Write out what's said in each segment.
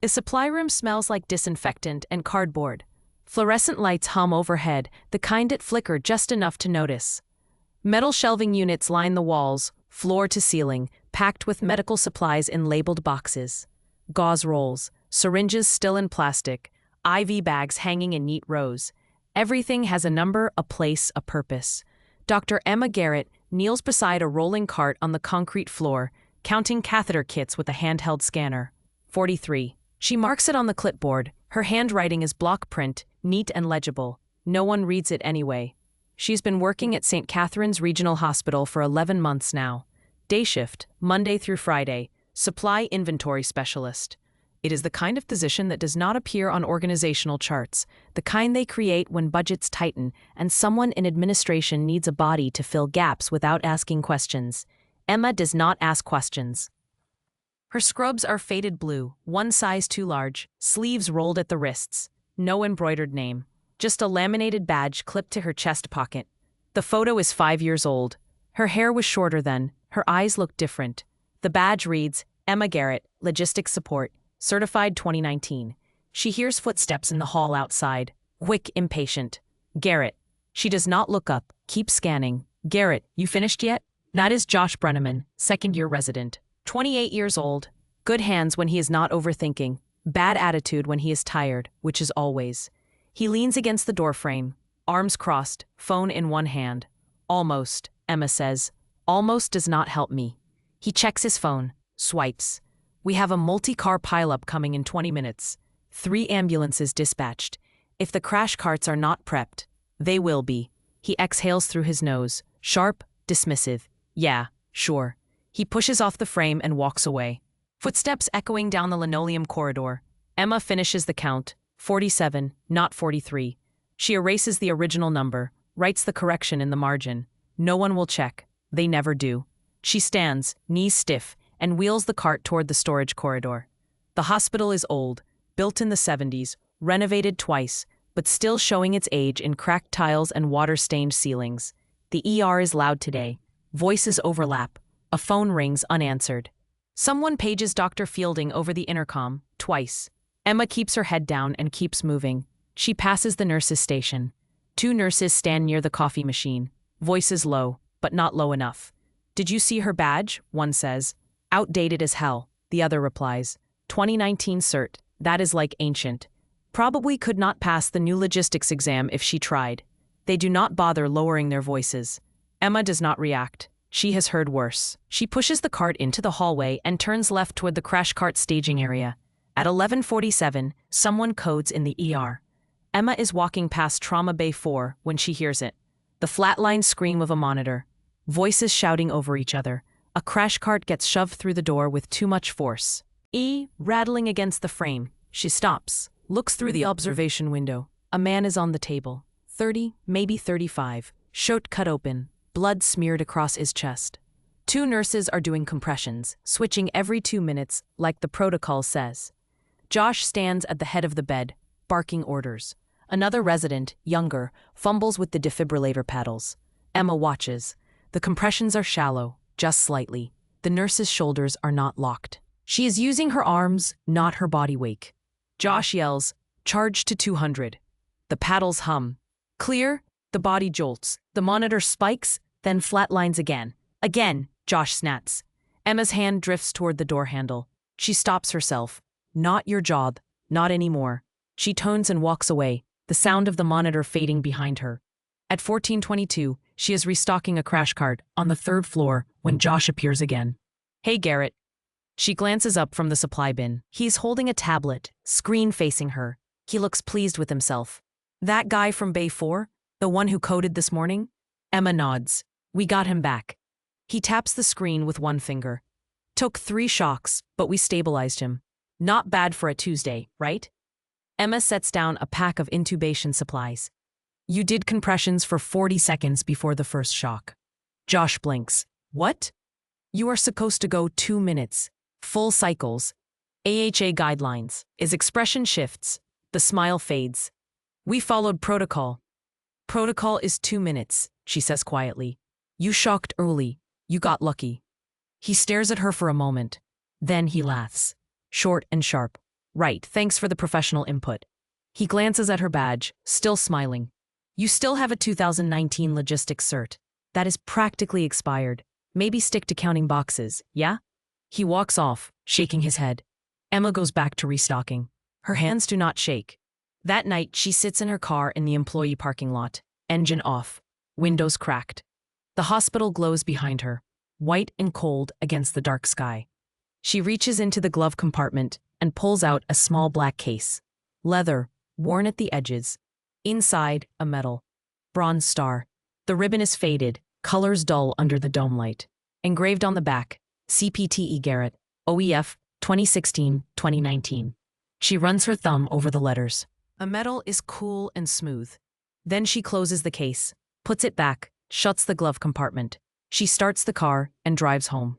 The supply room smells like disinfectant and cardboard. Fluorescent lights hum overhead, the kind that flicker just enough to notice. Metal shelving units line the walls, floor to ceiling, packed with medical supplies in labeled boxes. Gauze rolls, syringes still in plastic, IV bags hanging in neat rows. Everything has a number, a place, a purpose. Dr. Emma Garrett kneels beside a rolling cart on the concrete floor, counting catheter kits with a handheld scanner. 43. She marks it on the clipboard. Her handwriting is block print, neat and legible. No one reads it anyway. She's been working at St. Catherine's Regional Hospital for 11 months now. Day shift, Monday through Friday, supply inventory specialist. It is the kind of position that does not appear on organizational charts, the kind they create when budgets tighten and someone in administration needs a body to fill gaps without asking questions. Emma does not ask questions. Her scrubs are faded blue, one size too large, sleeves rolled at the wrists. No embroidered name. Just a laminated badge clipped to her chest pocket. The photo is 5 years old. Her hair was shorter then. Her eyes look different. The badge reads, Emma Garrett, Logistics Support, Certified 2019. She hears footsteps in the hall outside. Quick, impatient. Garrett. She does not look up, keeps scanning. Garrett, you finished yet? That is Josh Brenneman, second-year resident. 28 years old. Good hands when he is not overthinking. Bad attitude when he is tired, which is always. He leans against the doorframe, arms crossed, phone in one hand. Almost, Emma says. Almost does not help me. He checks his phone, swipes. We have a multi-car pileup coming in 20 minutes. 3 ambulances dispatched. If the crash carts are not prepped, they will be. He exhales through his nose, sharp, dismissive. Yeah, sure. He pushes off the frame and walks away. Footsteps echoing down the linoleum corridor. Emma finishes the count. 47, not 43. She erases the original number, writes the correction in the margin. No one will check. They never do. She stands, knees stiff, and wheels the cart toward the storage corridor. The hospital is old, built in the 70s, renovated twice, but still showing its age in cracked tiles and water-stained ceilings. The ER is loud today. Voices overlap. A phone rings unanswered. Someone pages Dr. Fielding over the intercom, twice. Emma keeps her head down and keeps moving. She passes the nurse's station. 2 nurses stand near the coffee machine. Voices low, but not low enough. Did you see her badge? One says. Outdated as hell, the other replies. 2019 cert, that is like ancient. Probably could not pass the new logistics exam if she tried. They do not bother lowering their voices. Emma does not react. She has heard worse. She pushes the cart into the hallway and turns left toward the crash cart staging area. At 11:47, someone codes in the ER. Emma is walking past Trauma Bay 4 when she hears it. The flatline scream of a monitor. Voices shouting over each other. A crash cart gets shoved through the door with too much force. Rattling against the frame. She stops, looks through the observation window. A man is on the table. 30, maybe 35. Shirt cut open, blood smeared across his chest. 2 nurses are doing compressions, switching every 2 minutes, like the protocol says. Josh stands at the head of the bed, barking orders. Another resident, younger, fumbles with the defibrillator paddles. Emma watches. The compressions are shallow, just slightly. The nurse's shoulders are not locked. She is using her arms, not her body weight. Josh yells, "Charge to 200." The paddles hum. Clear, the body jolts. The monitor spikes, then flatlines again. Again, Josh snaps. Emma's hand drifts toward the door handle. She stops herself. Not your job, not anymore. She turns and walks away, the sound of the monitor fading behind her. At 14:22, she is restocking a crash cart on the 3rd floor when Josh appears again. Hey, Garrett. She glances up from the supply bin. He's holding a tablet, screen facing her. He looks pleased with himself. That guy from Bay 4? The one who coded this morning? Emma nods. We got him back. He taps the screen with one finger. Took 3 shocks, but we stabilized him. Not bad for a Tuesday, right? Emma sets down a pack of intubation supplies. You did compressions for 40 seconds before the first shock. Josh blinks. What? You are supposed to go 2 minutes. Full cycles. AHA guidelines. His expression shifts. The smile fades. We followed protocol. Protocol is 2 minutes, she says quietly. You shocked early. You got lucky. He stares at her for a moment. Then he laughs. Short and sharp. Right, thanks for the professional input. He glances at her badge, still smiling. You still have a 2019 logistics cert. That is practically expired. Maybe stick to counting boxes, yeah? He walks off, shaking his head. Emma goes back to restocking. Her hands do not shake. That night, she sits in her car in the employee parking lot, engine off, windows cracked. The hospital glows behind her, white and cold against the dark sky. She reaches into the glove compartment and pulls out a small black case. Leather, worn at the edges. Inside, a metal bronze star. The ribbon is faded, colors dull under the dome light. Engraved on the back, CPTE Garrett, OEF, 2016-2019. She runs her thumb over the letters. A metal is cool and smooth. Then she closes the case, puts it back, shuts the glove compartment. She starts the car and drives home.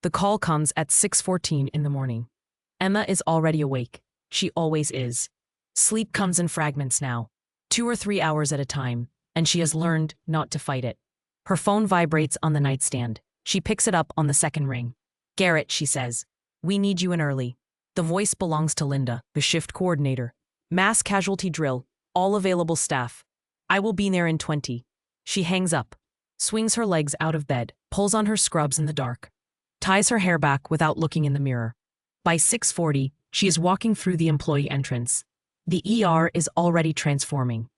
The call comes at 6:14 in the morning. Emma is already awake. She always is. Sleep comes in fragments now, 2 or 3 hours at a time, and she has learned not to fight it. Her phone vibrates on the nightstand. She picks it up on the second ring. Garrett, she says. We need you in early. The voice belongs to Linda, the shift coordinator. Mass casualty drill, all available staff. I will be there in 20. She hangs up, swings her legs out of bed, pulls on her scrubs in the dark, ties her hair back without looking in the mirror. By 6:40, she is walking through the employee entrance. The ER is already transforming.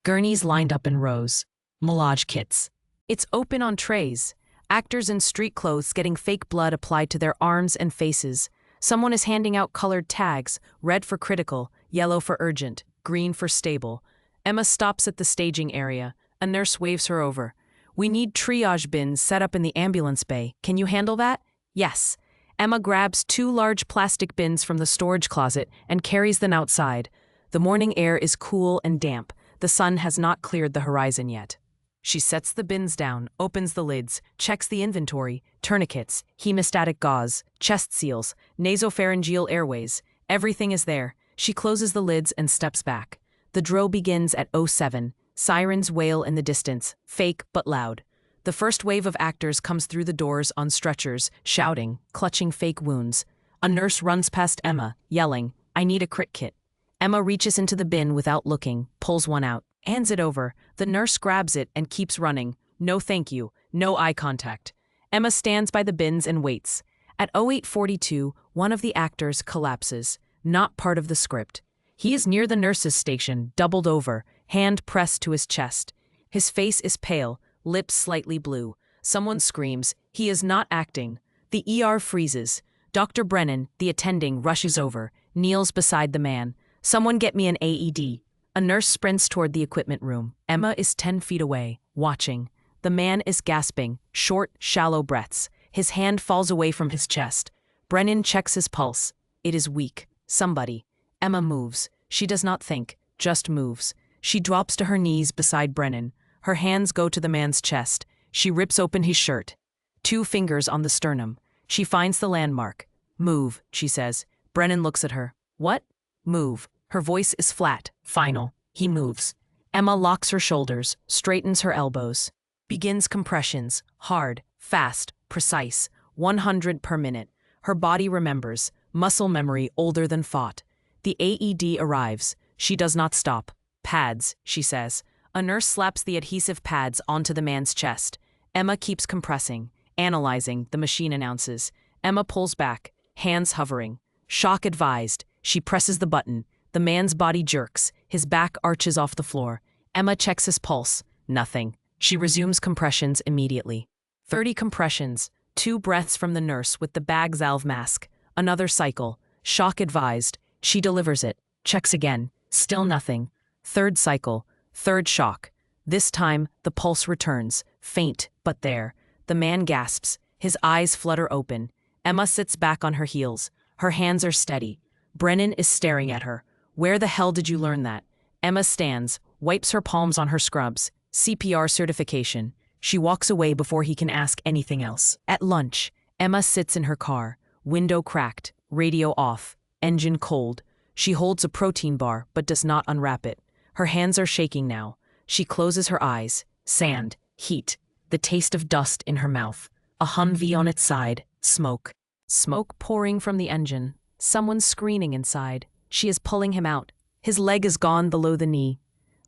Gurneys lined up in rows. Moulage kits. It's open on trays. Actors in street clothes getting fake blood applied to their arms and faces. Someone is handing out colored tags, red for critical, yellow for urgent, green for stable. Emma stops at the staging area. A nurse waves her over. We need triage bins set up in the ambulance bay. Can you handle that? Yes. Emma grabs 2 large plastic bins from the storage closet and carries them outside. The morning air is cool and damp. The sun has not cleared the horizon yet. She sets the bins down, opens the lids, checks the inventory, tourniquets, hemostatic gauze, chest seals, nasopharyngeal airways. Everything is there. She closes the lids and steps back. The drill begins at 07. Sirens wail in the distance, fake but loud. The first wave of actors comes through the doors on stretchers, shouting, clutching fake wounds. A nurse runs past Emma, yelling, I need a crit kit. Emma reaches into the bin without looking, pulls one out, hands it over. The nurse grabs it and keeps running. No thank you, no eye contact. Emma stands by the bins and waits. At 08:42, one of the actors collapses, not part of the script. He is near the nurse's station, doubled over, hand pressed to his chest. His face is pale, lips slightly blue. Someone screams, he is not acting. The ER freezes. Dr. Brennan, the attending, rushes over, kneels beside the man. Someone get me an AED. A nurse sprints toward the equipment room. Emma is 10 feet away, watching. The man is gasping, short, shallow breaths. His hand falls away from his chest. Brennan checks his pulse. It is weak. Somebody. Emma moves. She does not think, just moves. She drops to her knees beside Brennan. Her hands go to the man's chest. She rips open his shirt. 2 fingers on the sternum. She finds the landmark. Move, she says. Brennan looks at her. What? Move. Her voice is flat, final. He moves. Emma locks her shoulders, straightens her elbows. Begins compressions, hard, fast, precise, 100 per minute. Her body remembers, muscle memory older than thought. The AED arrives. She does not stop. Pads, she says. A nurse slaps the adhesive pads onto the man's chest. Emma keeps compressing, analyzing, the machine announces. Emma pulls back, hands hovering. Shock advised. She presses the button. The man's body jerks. His back arches off the floor. Emma checks his pulse. Nothing. She resumes compressions immediately. 30 compressions. 2 breaths from the nurse with the bag valve mask. Another cycle. Shock advised. She delivers it. Checks again. Still nothing. 3rd cycle. 3rd shock. This time, the pulse returns. Faint, but there. The man gasps. His eyes flutter open. Emma sits back on her heels. Her hands are steady. Brennan is staring at her. Where the hell did you learn that? Emma stands, wipes her palms on her scrubs. CPR certification. She walks away before he can ask anything else. At lunch, Emma sits in her car. Window cracked, radio off, engine cold. She holds a protein bar but does not unwrap it. Her hands are shaking now. She closes her eyes. Sand, heat, the taste of dust in her mouth. A Humvee on its side, smoke. Smoke pouring from the engine. Someone screaming inside. She is pulling him out. His leg is gone below the knee.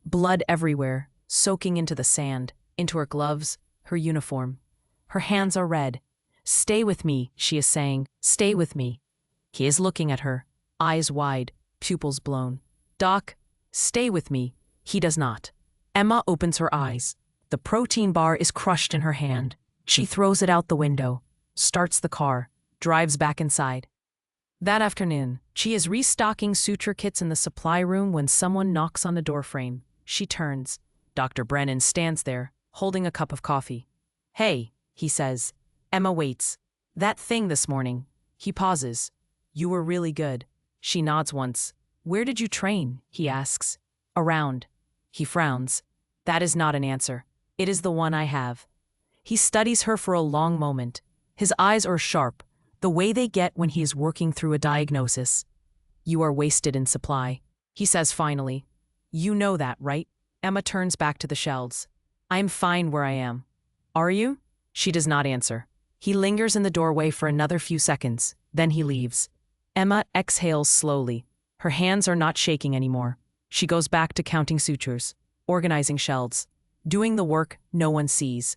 Blood everywhere, soaking into the sand, into her gloves, her uniform. Her hands are red. "Stay with me," she is saying. "Stay with me." He is looking at her, eyes wide, pupils blown. "Doc, stay with me." He does not. Emma opens her eyes. The protein bar is crushed in her hand. She throws it out the window, starts the car, drives back inside. That afternoon, she is restocking suture kits in the supply room when someone knocks on the doorframe. She turns. Dr. Brennan stands there, holding a cup of coffee. "Hey," he says. Emma waits. "That thing this morning." He pauses. "You were really good." She nods once. "Where did you train?" he asks. "Around." He frowns. "That is not an answer. It is the one I have." He studies her for a long moment. His eyes are sharp, the way they get when he is working through a diagnosis. "You are wasted in supply," he says finally. "You know that, right?" Emma turns back to the shelves. "I am fine where I am." "Are you?" She does not answer. He lingers in the doorway for another few seconds, then he leaves. Emma exhales slowly. Her hands are not shaking anymore. She goes back to counting sutures, organizing shelves, doing the work no one sees.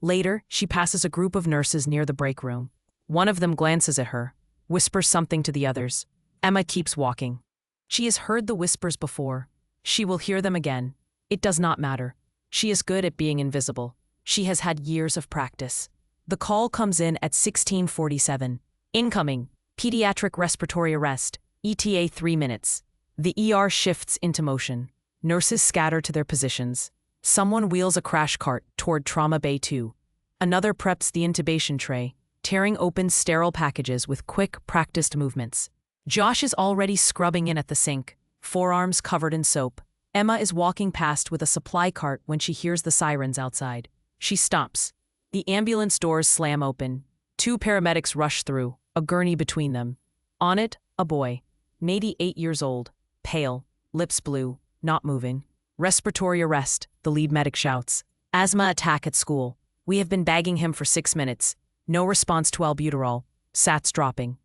Later, she passes a group of nurses near the break room. One of them glances at her, whispers something to the others. Emma keeps walking. She has heard the whispers before. She will hear them again. It does not matter. She is good at being invisible. She has had years of practice. The call comes in at 16:47. "Incoming. Pediatric respiratory arrest. ETA 3 minutes." The ER shifts into motion. Nurses scatter to their positions. Someone wheels a crash cart toward Trauma Bay 2. Another preps the intubation tray, tearing open sterile packages with quick, practiced movements. Josh is already scrubbing in at the sink, forearms covered in soap. Emma is walking past with a supply cart when she hears the sirens outside. She stops. The ambulance doors slam open. 2 paramedics rush through, a gurney between them. On it, a boy, maybe 8 years old, pale, lips blue, not moving. "Respiratory arrest," the lead medic shouts. "Asthma attack at school. We have been bagging him for 6 minutes. No response to albuterol. Sats dropping."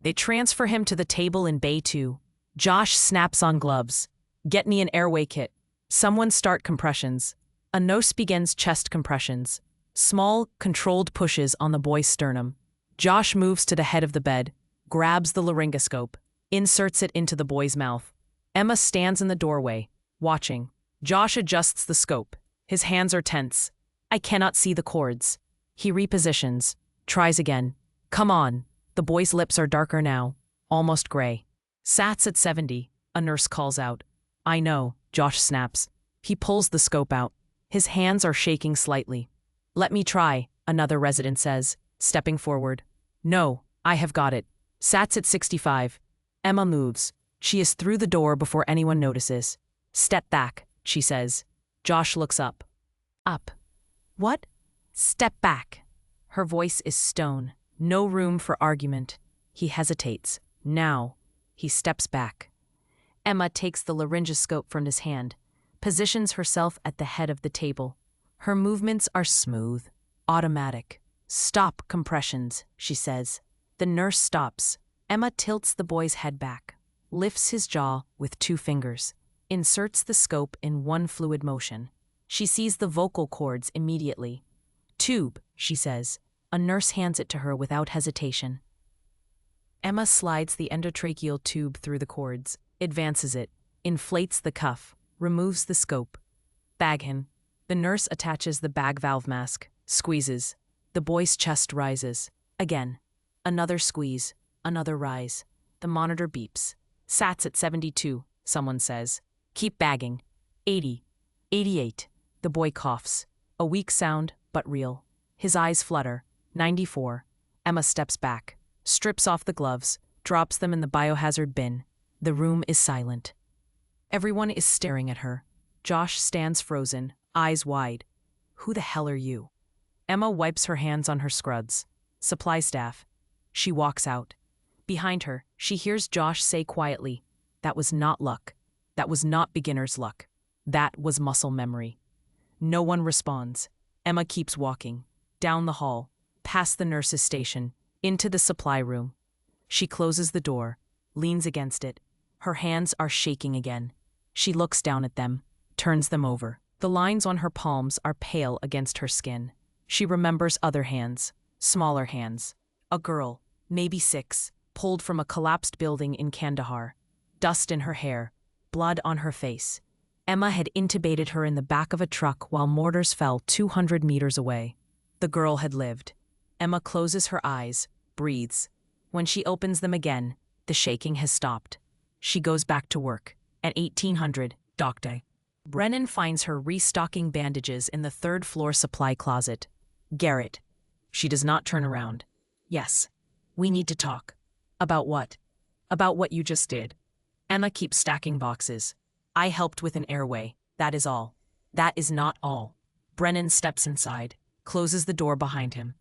They transfer him to the table in Bay 2. Josh snaps on gloves. "Get me an airway kit." Someone start compressions. A nurse begins chest compressions. Small, controlled pushes on the boy's sternum. Josh moves to the head of the bed, grabs the laryngoscope, inserts it into the boy's mouth. Emma stands in the doorway, watching. Josh adjusts the scope. His hands are tense. "I cannot see the cords." He repositions, tries again. "Come on." The boy's lips are darker now, almost gray. "Sats at 70, a nurse calls out. "I know," Josh snaps. He pulls the scope out. His hands are shaking slightly. "Let me try," another resident says, stepping forward. "No, I have got it. Sats at 65. Emma moves. She is through the door before anyone notices. "Step back," she says. Josh looks up. "Up." "What?" "Step back." Her voice is stone. No room for argument. He hesitates. Now, he steps back. Emma takes the laryngoscope from his hand, positions herself at the head of the table. Her movements are smooth, automatic. "Stop compressions," she says. The nurse stops. Emma tilts the boy's head back, lifts his jaw with 2 fingers, inserts the scope in one fluid motion. She sees the vocal cords immediately. "Tube," she says. A nurse hands it to her without hesitation. Emma slides the endotracheal tube through the cords, advances it, inflates the cuff, removes the scope. "Bag him." The nurse attaches the bag valve mask, squeezes. The boy's chest rises. Again. Another squeeze, another rise. The monitor beeps. "Sats at 72, someone says. "Keep bagging." 80. 88. The boy coughs. A weak sound, but real. His eyes flutter. 94. Emma steps back, strips off the gloves, drops them in the biohazard bin. The room is silent. Everyone is staring at her. Josh stands frozen, eyes wide. "Who the hell are you?" Emma wipes her hands on her scruds. "Supply staff." She walks out. Behind her, she hears Josh say quietly, "That was not luck. That was not beginner's luck. That was muscle memory." No one responds. Emma keeps walking. Down the hall, past the nurse's station, into the supply room. She closes the door, leans against it. Her hands are shaking again. She looks down at them, turns them over. The lines on her palms are pale against her skin. She remembers other hands, smaller hands. A girl, maybe 6, pulled from a collapsed building in Kandahar. Dust in her hair, blood on her face. Emma had intubated her in the back of a truck while mortars fell 200 meters away. The girl had lived. Emma closes her eyes, breathes. When she opens them again, the shaking has stopped. She goes back to work. At 1800, Doctor. Brennan finds her restocking bandages in the third-floor supply closet. Garrett. She does not turn around. Yes. We need to talk. About what? About what you just did. Emma keeps stacking boxes. I helped with an airway. That is all. That is not all. Brennan steps inside, closes the door behind him.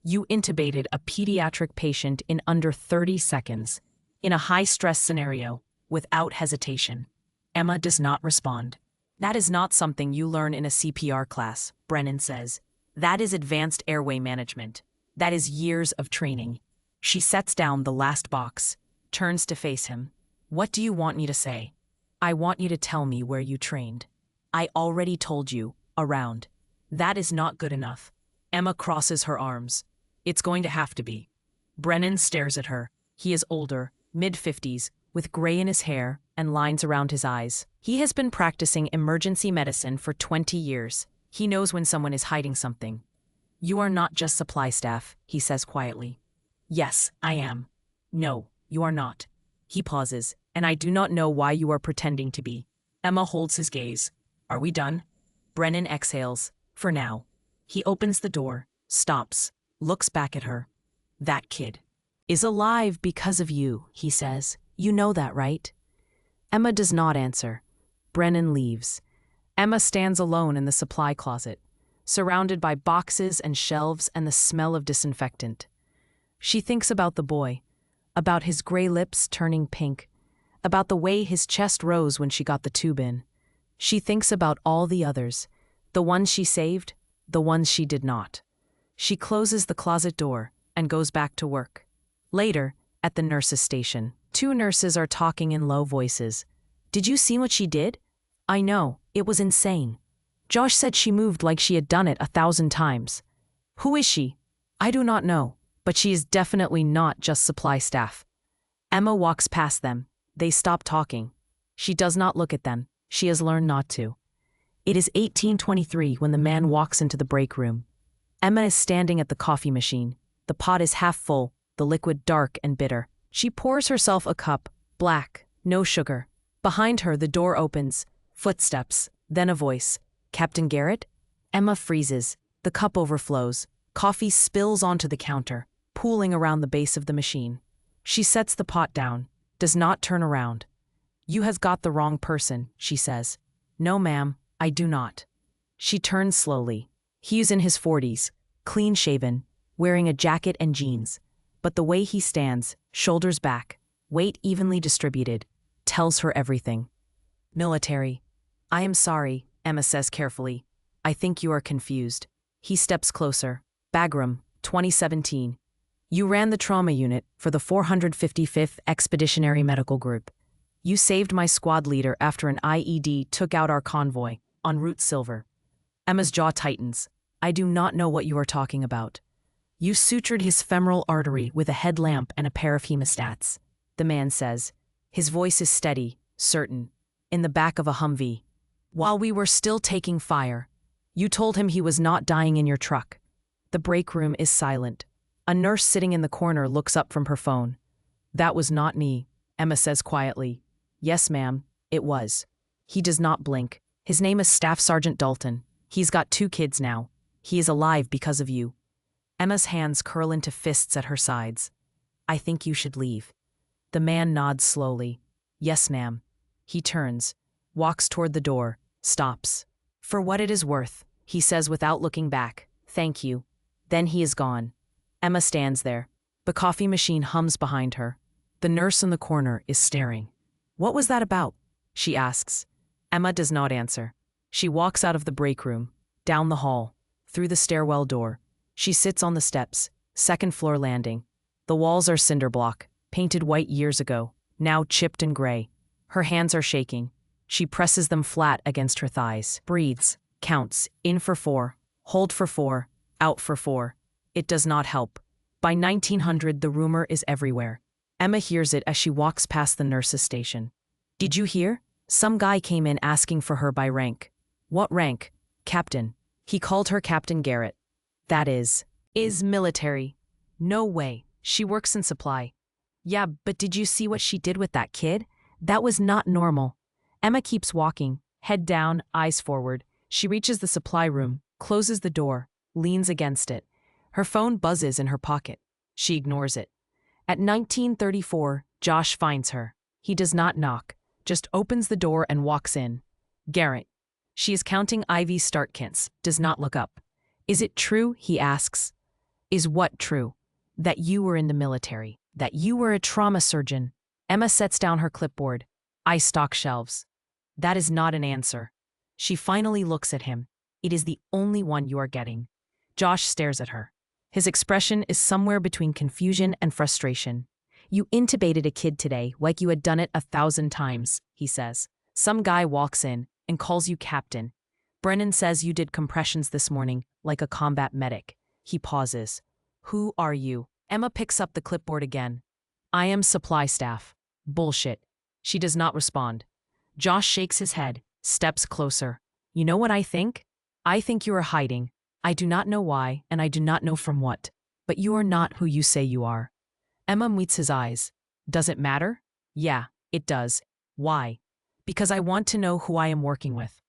You intubated a pediatric patient in under 30 seconds, in a high-stress scenario, without hesitation. Emma does not respond. That is not something you learn in a CPR class, Brennan says. That is advanced airway management. That is years of training. She sets down the last box, turns to face him. What do you want me to say? I want you to tell me where you trained. I already told you, around. That is not good enough. Emma crosses her arms. It's going to have to be. Brennan stares at her. He is older, mid-50s, with gray in his hair and lines around his eyes. He has been practicing emergency medicine for 20 years. He knows when someone is hiding something. You are not just supply staff, he says quietly. Yes, I am. No, you are not. He pauses, and I do not know why you are pretending to be. Emma holds his gaze. Are we done? Brennan exhales. For now. He opens the door, stops, looks back at her. That kid is alive because of you, he says. You know that, right? Emma does not answer. Brennan leaves. Emma stands alone in the supply closet, surrounded by boxes and shelves and the smell of disinfectant. She thinks about the boy, about his gray lips turning pink, about the way his chest rose when she got the tube in. She thinks about all the others, the ones she saved, the ones she did not. She closes the closet door and goes back to work. Later, at the nurses' station, 2 nurses are talking in low voices. Did you see what she did? I know, it was insane. Josh said she moved like she had done it 1,000 times. Who is she? I do not know, but she is definitely not just supply staff. Emma walks past them. They stop talking. She does not look at them. She has learned not to. It is 1823 when the man walks into the break room. Emma is standing at the coffee machine. The pot is half full, the liquid dark and bitter. She pours herself a cup, black, no sugar. Behind her, the door opens, footsteps, then a voice. Captain Garrett? Emma freezes. The cup overflows. Coffee spills onto the counter, pooling around the base of the machine. She sets the pot down, does not turn around. You have got the wrong person, she says. No, ma'am, I do not. She turns slowly. He is in his 40s, clean-shaven, wearing a jacket and jeans. But the way he stands, shoulders back, weight evenly distributed, tells her everything. Military. I am sorry, Emma says carefully. I think you are confused. He steps closer. Bagram, 2017. You ran the trauma unit for the 455th Expeditionary Medical Group. You saved my squad leader after an IED took out our convoy, en route Silver. Emma's jaw tightens. I do not know what you are talking about. You sutured his femoral artery with a headlamp and a pair of hemostats, the man says. His voice is steady, certain, in the back of a Humvee. While we were still taking fire, you told him he was not dying in your truck. The break room is silent. A nurse sitting in the corner looks up from her phone. That was not me, Emma says quietly. Yes, ma'am, it was. He does not blink. His name is Staff Sergeant Dalton. He's got 2 kids now. He is alive because of you. Emma's hands curl into fists at her sides. I think you should leave. The man nods slowly. Yes, ma'am. He turns, walks toward the door, stops. For what it is worth, he says without looking back. Thank you. Then he is gone. Emma stands there. The coffee machine hums behind her. The nurse in the corner is staring. What was that about? She asks. Emma does not answer. She walks out of the break room, down the hall, through the stairwell door. She sits on the steps, 2nd floor landing. The walls are cinder block, painted white years ago, now chipped and gray. Her hands are shaking. She presses them flat against her thighs, breathes, counts, in for 4, hold for 4, out for 4. It does not help. By 1900, the rumor is everywhere. Emma hears it as she walks past the nurse's station. Did you hear? Some guy came in asking for her by rank. What rank? Captain. He called her Captain Garrett. That is military. No way. She works in supply. Yeah, but did you see what she did with that kid? That was not normal. Emma keeps walking, head down, eyes forward. She reaches the supply room, closes the door, leans against it. Her phone buzzes in her pocket. She ignores it. At 1934, Josh finds her. He does not knock, just opens the door and walks in. Garrett. She is counting IV start kits, does not look up. Is it true, he asks. Is what true? That you were in the military, that you were a trauma surgeon. Emma sets down her clipboard. I stock shelves. That is not an answer. She finally looks at him. It is the only one you are getting. Josh stares at her. His expression is somewhere between confusion and frustration. You intubated a kid today like you had done it 1,000 times, he says. Some guy walks in and calls you captain. Brennan says you did compressions this morning like a combat medic. He pauses. Who are you? Emma picks up the clipboard again. I am supply staff. Bullshit. She does not respond. Josh shakes his head, steps closer. You know what I think? I think you are hiding. I do not know why, and I do not know from what. But you are not who you say you are. Emma meets his eyes. Does it matter? Yeah, it does. Why? Because I want to know who I am working with.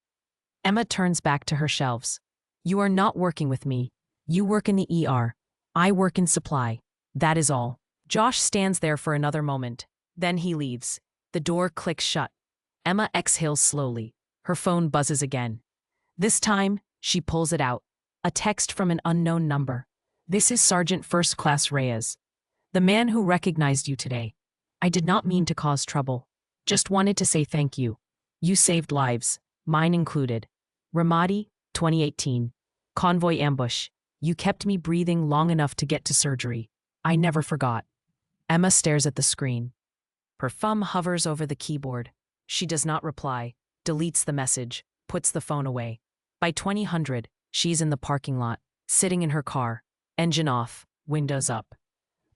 Emma turns back to her shelves. You are not working with me. You work in the ER. I work in supply. That is all. Josh stands there for another moment. Then he leaves. The door clicks shut. Emma exhales slowly. Her phone buzzes again. This time, she pulls it out. A text from an unknown number. This is Sergeant First Class Reyes. The man who recognized you today. I did not mean to cause trouble. Just wanted to say thank you. You saved lives, mine included. Ramadi, 2018. Convoy ambush. You kept me breathing long enough to get to surgery. I never forgot. Emma stares at the screen. Her thumb hovers over the keyboard. She does not reply, deletes the message, puts the phone away. By 2000, she's in the parking lot, sitting in her car, engine off, windows up.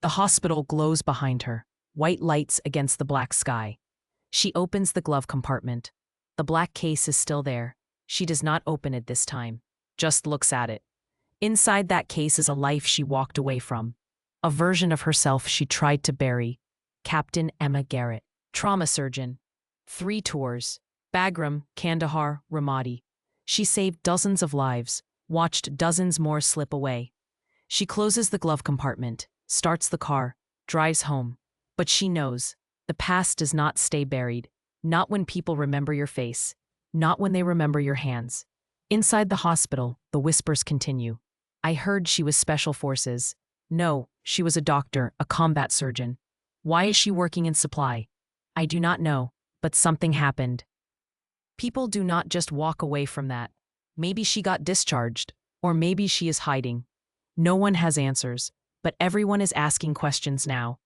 The hospital glows behind her, white lights against the black sky. She opens the glove compartment. The black case is still there. She does not open it this time, just looks at it. Inside that case is a life she walked away from. A version of herself she tried to bury. Captain Emma Garrett, trauma surgeon. 3 tours. Bagram, Kandahar, Ramadi. She saved dozens of lives, watched dozens more slip away. She closes the glove compartment, starts the car, drives home. But she knows, the past does not stay buried. Not when people remember your face. Not when they remember your hands. Inside the hospital, the whispers continue. I heard she was special forces. No, she was a doctor, a combat surgeon. Why is she working in supply? I do not know, but something happened. People do not just walk away from that. Maybe she got discharged, or maybe she is hiding. No one has answers, but everyone is asking questions now.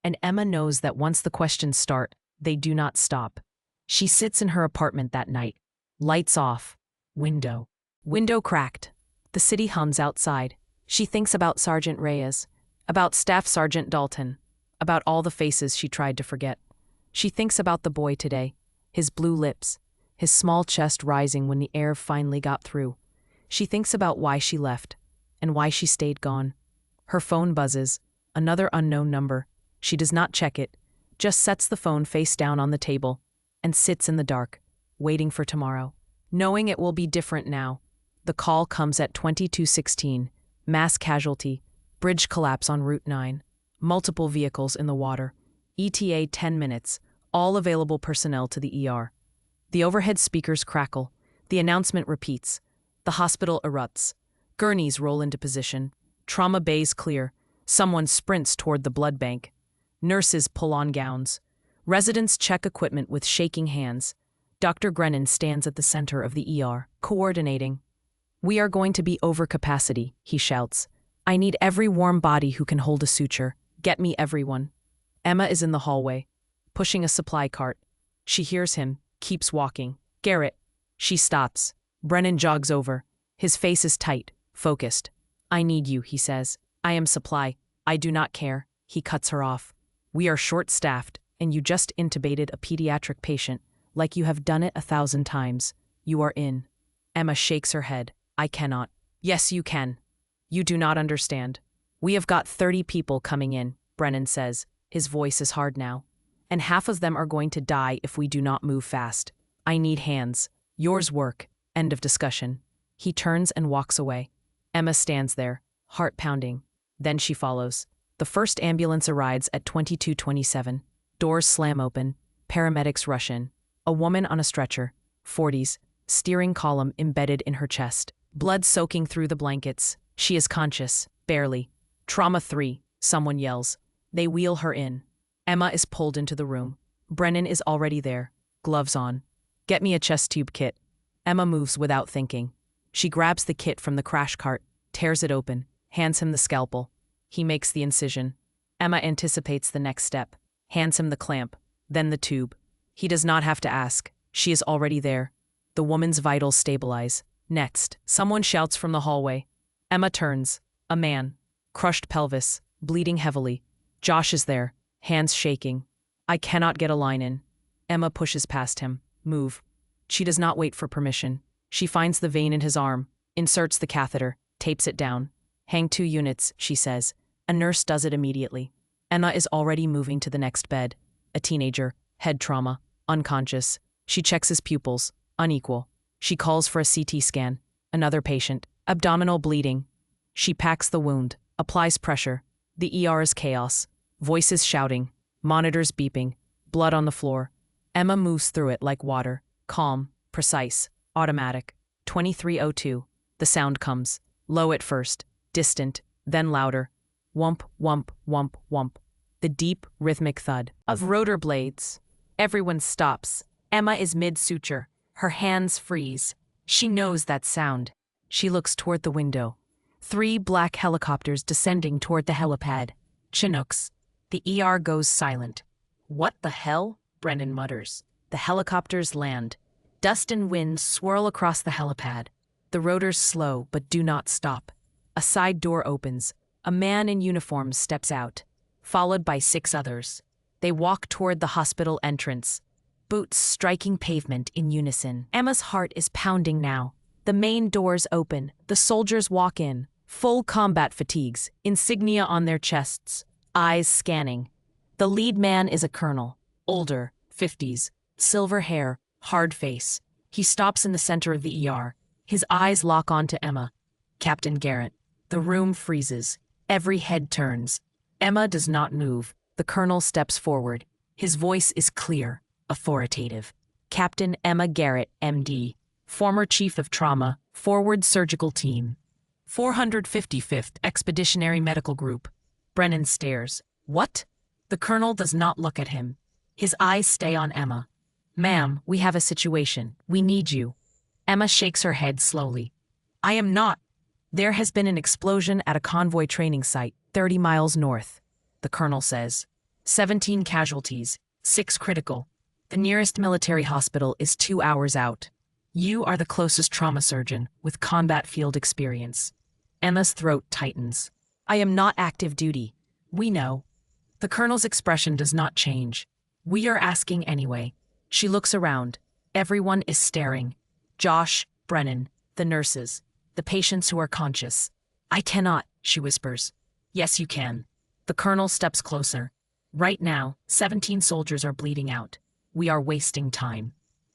And Emma knows that once the questions start, they do not stop. She sits in her apartment that night. Lights off. Window cracked. The city hums outside. She thinks about Sergeant Reyes, about Staff Sergeant Dalton, about all the faces she tried to forget. She thinks about the boy today, his blue lips, his small chest rising when the air finally got through. She thinks about why she left, and why she stayed gone. Her phone buzzes, another unknown number. She does not check it, just sets the phone face down on the table, and sits in the dark, waiting for tomorrow, knowing it will be different now. The call comes at 22:16. Mass casualty, bridge collapse on Route 9, multiple vehicles in the water, ETA 10 minutes, all available personnel to the ER. The overhead speakers crackle, the announcement repeats, the hospital erupts, gurneys roll into position, trauma bays clear, someone sprints toward the blood bank, nurses pull on gowns, residents check equipment with shaking hands. Dr. Grennan stands at the center of the ER, coordinating. We are going to be over capacity, he shouts. I need every warm body who can hold a suture. Get me everyone. Emma is in the hallway, pushing a supply cart. She hears him, keeps walking. Garrett. She stops. Brennan jogs over. His face is tight, focused. I need you, he says. I am supply. I do not care. He cuts her off. We are short-staffed, and you just intubated a pediatric patient, like you have done it 1,000 times. You are in. Emma shakes her head. I cannot. Yes, you can. You do not understand. We have got 30 people coming in, Brennan says. His voice is hard now. And half of them are going to die if we do not move fast. I need hands. Yours work. End of discussion. He turns and walks away. Emma stands there, heart pounding. Then she follows. The first ambulance arrives at 22:27. Doors slam open. Paramedics rush in. A woman on a stretcher, 40s, steering column embedded in her chest. Blood soaking through the blankets. She is conscious, barely. Trauma 3, someone yells. They wheel her in. Emma is pulled into the room. Brennan is already there, gloves on. Get me a chest tube kit. Emma moves without thinking. She grabs the kit from the crash cart, tears it open, hands him the scalpel. He makes the incision. Emma anticipates the next step, hands him the clamp, then the tube. He does not have to ask. She is already there. The woman's vitals stabilize. Next, someone shouts from the hallway. Emma turns. A man. Crushed pelvis, bleeding heavily. Josh is there, hands shaking. I cannot get a line in. Emma pushes past him. Move. She does not wait for permission. She finds the vein in his arm, inserts the catheter, tapes it down. Hang 2 units, she says. A nurse does it immediately. Emma is already moving to the next bed. A teenager, head trauma, unconscious. She checks his pupils, unequal. She calls for a CT scan. Another patient, abdominal bleeding. She packs the wound, applies pressure. The ER is chaos. Voices shouting, monitors beeping, blood on the floor. Emma moves through it like water, calm, precise, automatic. 23:02. The sound comes, low at first, distant, then louder. Whump, whump, whump, whump. The deep, rhythmic thud of rotor blades. Everyone stops. Emma is mid-suture. Her hands freeze. She knows that sound. She looks toward the window. 3 black helicopters descending toward the helipad. Chinooks. The ER goes silent. What the hell? Brennan mutters. The helicopters land. Dust and wind swirl across the helipad. The rotors slow but do not stop. A side door opens. A man in uniform steps out, followed by 6 others. They walk toward the hospital entrance, boots striking pavement in unison. Emma's heart is pounding now. The main doors open. The soldiers walk in, full combat fatigues, insignia on their chests, eyes scanning. The lead man is a colonel, older, 50s, silver hair, hard face. He stops in the center of the ER. His eyes lock onto Emma. Captain Garrett. The room freezes. Every head turns. Emma does not move. The colonel steps forward. His voice is clear, authoritative. Captain Emma Garrett, MD, former Chief of Trauma, Forward Surgical Team, 455th Expeditionary Medical Group. Brennan stares. What? The colonel does not look at him. His eyes stay on Emma. Ma'am, we have a situation. We need you. Emma shakes her head slowly. I am not. There has been an explosion at a convoy training site, 30 miles north, the colonel says. 17 casualties, 6 critical. The nearest military hospital is 2 hours out. You are the closest trauma surgeon with combat field experience. Emma's throat tightens. I am not active duty. We know. The colonel's expression does not change. We are asking anyway. She looks around. Everyone is staring. Josh, Brennan, the nurses, the patients who are conscious. I cannot, she whispers. Yes, you can. The colonel steps closer. Right now, 17 soldiers are bleeding out. We are wasting time.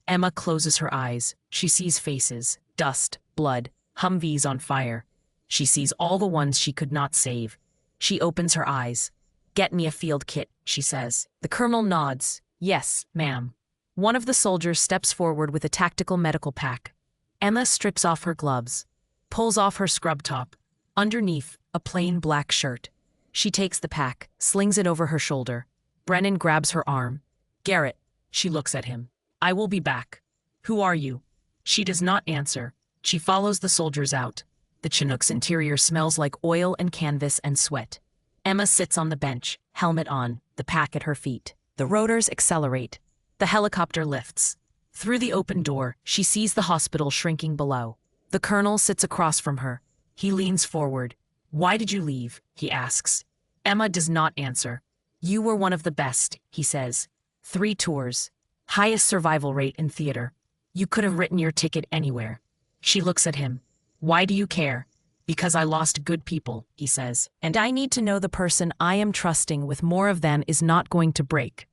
Emma closes her eyes. She sees faces, dust, blood, Humvees on fire. She sees all the ones she could not save. She opens her eyes. Get me a field kit, she says. The colonel nods. Yes, ma'am. One of the soldiers steps forward with a tactical medical pack. Emma strips off her gloves, pulls off her scrub top. Underneath, a plain black shirt. She takes the pack, slings it over her shoulder. Brennan grabs her arm. Garrett. She looks at him. I will be back. Who are you? She does not answer. She follows the soldiers out. The Chinook's interior smells like oil and canvas and sweat. Emma sits on the bench, helmet on, the pack at her feet. The rotors accelerate. The helicopter lifts. Through the open door, she sees the hospital shrinking below. The colonel sits across from her. He leans forward. "Why did you leave?" he asks. Emma does not answer. "You were one of the best," he says. 3 tours. Highest survival rate in theater. You could have written your ticket anywhere. She looks at him. "Why do you care?" "Because I lost good people," he says. "And I need to know the person I am trusting with more of them is not going to break."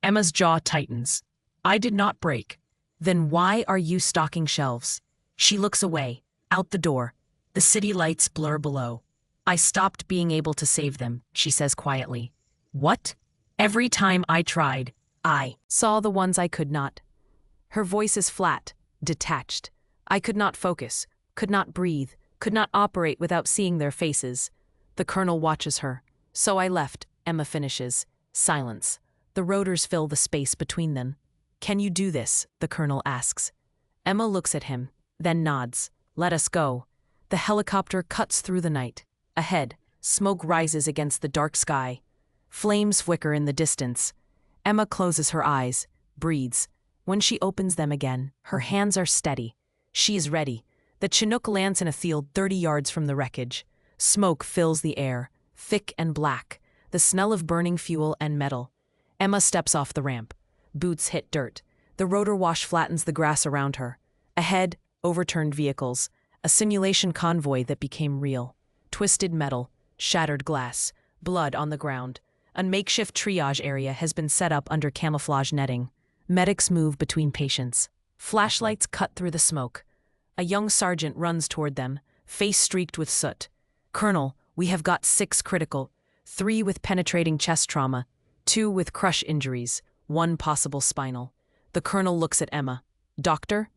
Emma's jaw tightens. "I did not break." "Then why are you stocking shelves?" She looks away, out the door. The city lights blur below. "I stopped being able to save them," she says quietly. "What?" "Every time I tried, I saw the ones I could not." Her voice is flat, detached. "I could not focus, could not breathe, could not operate without seeing their faces." The colonel watches her. "So I left," Emma finishes. Silence. The rotors fill the space between them. "Can you do this?" the colonel asks. Emma looks at him, then nods. "Let us go." The helicopter cuts through the night. Ahead, smoke rises against the dark sky. Flames flicker in the distance. Emma closes her eyes, breathes. When she opens them again, her hands are steady. She is ready. The Chinook lands in a field 30 yards from the wreckage. Smoke fills the air, thick and black, the smell of burning fuel and metal. Emma steps off the ramp. Boots hit dirt. The rotor wash flattens the grass around her. Ahead, overturned vehicles. A simulation convoy that became real. Twisted metal, shattered glass, blood on the ground. A makeshift triage area has been set up under camouflage netting. Medics move between patients. Flashlights cut through the smoke. A young sergeant runs toward them, face streaked with soot. "Colonel, we have got 6 critical, 3 with penetrating chest trauma, 2 with crush injuries, 1 possible spinal." The colonel looks at Emma. "Doctor?"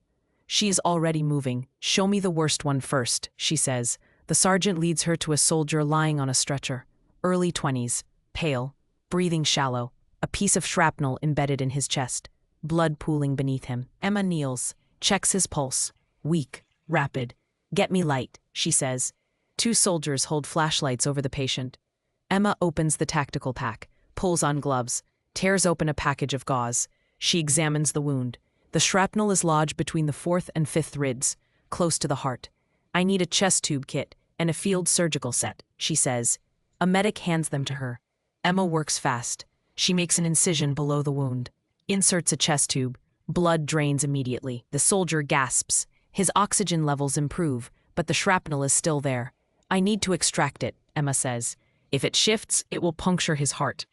She is already moving. "Show me the worst one first," she says. The sergeant leads her to a soldier lying on a stretcher. Early 20s, pale, breathing shallow, a piece of shrapnel embedded in his chest, blood pooling beneath him. Emma kneels, checks his pulse. Weak, rapid. "Get me light," she says. 2 soldiers hold flashlights over the patient. Emma opens the tactical pack, pulls on gloves, tears open a package of gauze. She examines the wound. The shrapnel is lodged between the 4th and 5th ribs, close to the heart. "I need a chest tube kit and a field surgical set," she says. A medic hands them to her. Emma works fast. She makes an incision below the wound, inserts a chest tube. Blood drains immediately. The soldier gasps. His oxygen levels improve, but the shrapnel is still there. "I need to extract it," Emma says. "If it shifts, it will puncture his heart."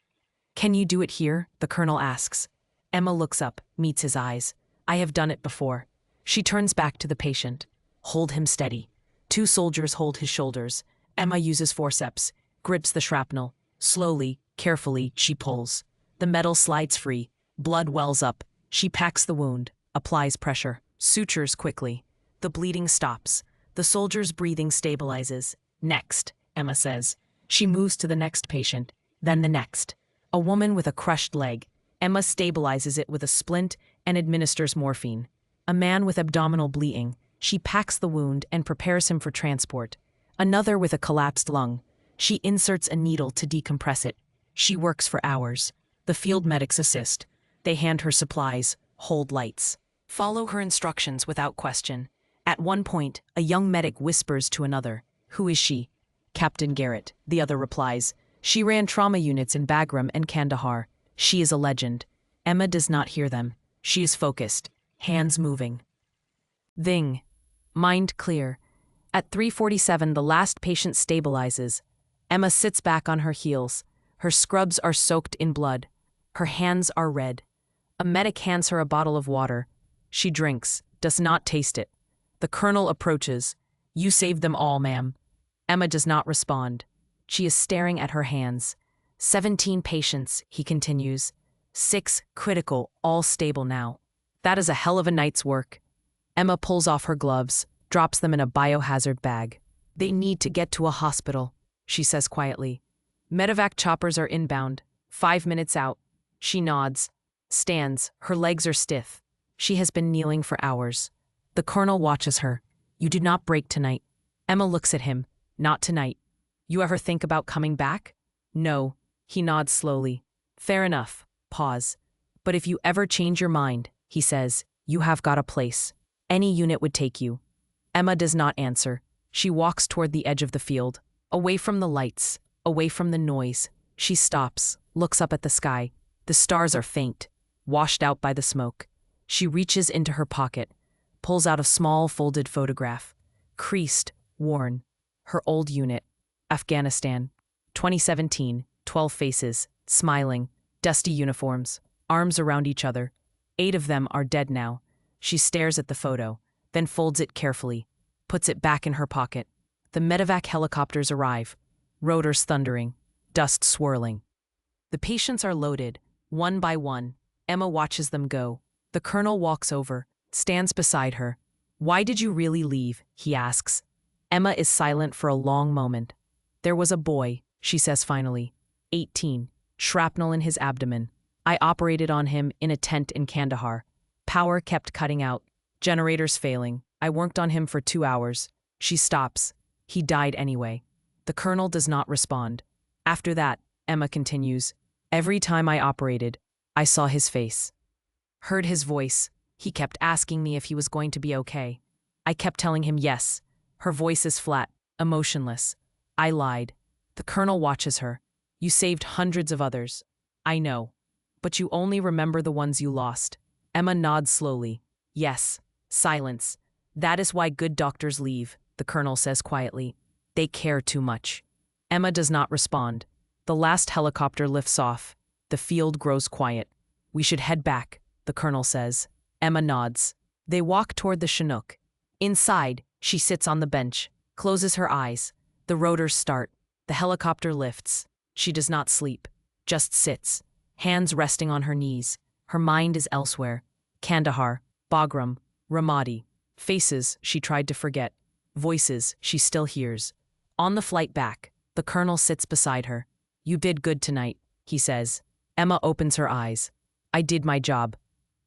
"Can you do it here?" the colonel asks. Emma looks up, meets his eyes. "I have done it before." She turns back to the patient. "Hold him steady." 2 soldiers hold his shoulders. Emma uses forceps, grips the shrapnel. Slowly, carefully, she pulls. The metal slides free. Blood wells up. She packs the wound, applies pressure, sutures quickly. The bleeding stops. The soldier's breathing stabilizes. "Next," Emma says. She moves to the next patient, then the next. A woman with a crushed leg. Emma stabilizes it with a splint and administers morphine. A man with abdominal bleeding. She packs the wound and prepares him for transport. Another with a collapsed lung. She inserts a needle to decompress it. She works for hours. The field medics assist. They hand her supplies, hold lights. Follow her instructions without question. At one point, a young medic whispers to another, "Who is she?" "Captain Garrett," the other replies. "She ran trauma units in Bagram and Kandahar. She is a legend." Emma does not hear them. She is focused, hands moving. Ving. Mind clear. At 3:47, the last patient stabilizes. Emma sits back on her heels. Her scrubs are soaked in blood. Her hands are red. A medic hands her a bottle of water. She drinks, does not taste it. The colonel approaches. "You saved them all, ma'am." Emma does not respond. She is staring at her hands. 17 patients, he continues. 6 critical, all stable now. That is a hell of a night's work. Emma pulls off her gloves, drops them in a biohazard bag. "They need to get to a hospital," she says quietly. "Medevac choppers are inbound. 5 minutes out." She nods, stands, her legs are stiff. She has been kneeling for hours. The colonel watches her. "You do not break tonight." Emma looks at him. "Not tonight." "You ever think about coming back?" "No." He nods slowly. "Fair enough." Pause. But if you ever change your mind, he says, you have got a place. Any unit would take you. Emma does not answer. She walks toward the edge of the field, away from the lights, away from the noise. She stops, looks up at the sky. The stars are faint, washed out by the smoke. She reaches into her pocket, pulls out a small folded photograph. Creased, worn. Her old unit. Afghanistan. 2017, 12 faces, smiling, dusty uniforms, arms around each other. 8 of them are dead now. She stares at the photo, then folds it carefully, puts it back in her pocket. The medevac helicopters arrive, rotors thundering, dust swirling. The patients are loaded, one by one. Emma watches them go. The colonel walks over, stands beside her. Why did you really leave? He asks. Emma is silent for a long moment. There was a boy, she says finally. 18, shrapnel in his abdomen. I operated on him in a tent in Kandahar. Power kept cutting out, generators failing. I worked on him for 2 hours. She stops. He died anyway. The colonel does not respond. After that, Emma continues, every time I operated, I saw his face. Heard his voice. He kept asking me if he was going to be okay. I kept telling him yes. Her voice is flat, emotionless. I lied. The colonel watches her. You saved hundreds of others. I know. But you only remember the ones you lost. Emma nods slowly. Yes. Silence. That is why good doctors leave, the colonel says quietly. They care too much. Emma does not respond. The last helicopter lifts off. The field grows quiet. We should head back, the colonel says. Emma nods. They walk toward the Chinook. Inside, she sits on the bench, closes her eyes. The rotors start. The helicopter lifts. She does not sleep, just sits, hands resting on her knees. Her mind is elsewhere. Kandahar, Bagram, Ramadi. Faces she tried to forget. Voices she still hears. On the flight back, the colonel sits beside her. You did good tonight, he says. Emma opens her eyes. I did my job.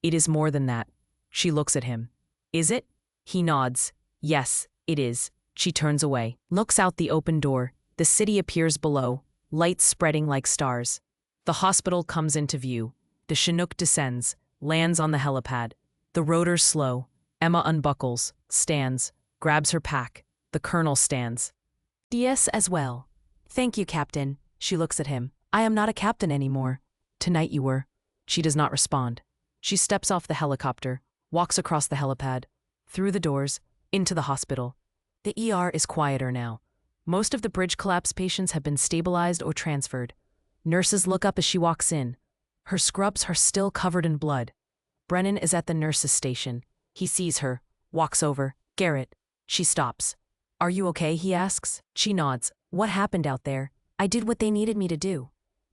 It is more than that. She looks at him. Is it? He nods. Yes, it is. She turns away, looks out the open door. The city appears below, lights spreading like stars. The hospital comes into view. The Chinook descends, lands on the helipad. The rotors slow. Emma unbuckles, stands, grabs her pack. The colonel stands. DS as well. Thank you, Captain. She looks at him. I am not a captain anymore. Tonight you were. She does not respond. She steps off the helicopter, walks across the helipad, through the doors, into the hospital. The ER is quieter now. Most of the bridge collapse patients have been stabilized or transferred. Nurses look up as she walks in. Her scrubs are still covered in blood. Brennan is at the nurse's station. He sees her, walks over. Garrett. She stops. Are you okay? He asks. She nods. What happened out there? I did what they needed me to do.